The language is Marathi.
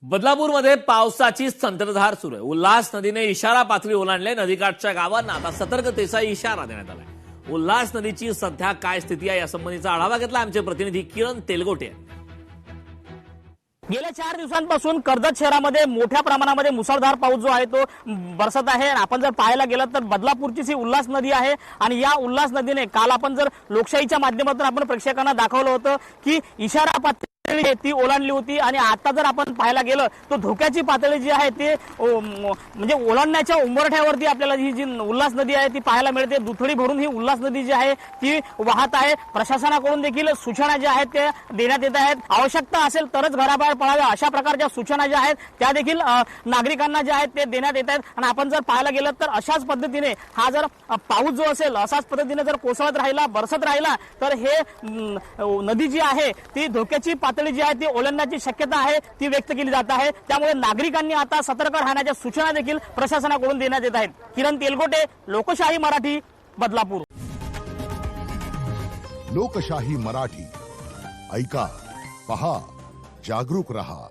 बदलापूरमध्ये पावसाची संततधार सुरू आहे। उल्हास नदीने इशारा पातळी ओलांडले। नदीकाठच्या गावांना आता सतर्कतेचा इशारा देण्यात आलाय। उल्हास नदीची सध्या काय स्थिती आहे यासंबंधीचा आढावा घेतला आमचे प्रतिनिधी किरण तेलगोटे। गेल्या 4 दिवसांपासून कर्जत शहरामध्ये मोठ्या प्रमाणामध्ये मुसळधार पाऊस जो आहे तो बरसत आहे। आपण जर पाहायला गेलं तर बदलापूरची ही उल्हास नदी आहे आणि या उल्हास नदीने काल आपण जर लोकशाहीच्या माध्यमातून आपण प्रेक्षकांना दाखवलं होतं की इशारा पातळी ती ओलांडली होती आणि आता जर आपण पाहायला गेलं तर धोक्याची पातळी जी आहे ते म्हणजे ओलांडण्याच्या उंबरठ्यावरती आपल्याला ही जी उल्हास नदी आहे ती पाहायला मिळते। दुथडी भरून ही उल्हास नदी जी आहे ती वाहत आहे। प्रशासनाकडून देखील सूचना ज्या आहेत त्या देण्यात येत आहेत। आवश्यकता असेल तरच घराबाहेर पडावे अशा प्रकारच्या सूचना ज्या आहेत त्या देखील नागरिकांना ज्या आहेत ते देण्यात येत आहेत। आणि आपण जर पाहायला गेलं तर अशाच पद्धतीने हा जर पाऊस जो असेल अशाच पद्धतीने जर कोसळत राहिला बरसत राहिला तर हे नदी जी आहे ती धोक्याची पातळी जी आहे ती ओलांडण्याची शक्यता आहे ती व्यक्त केली जात आहे। त्यामुळे नागरिकांनी आता सतर्क राहण्याच्या सूचना देखील प्रशासनाकडून देण्यात येत आहेत। किरण तेलगोटे, लोकशाही मराठी, बदलापूर। लोकशाही मराठी ऐका, पहा, जागरूक रहा।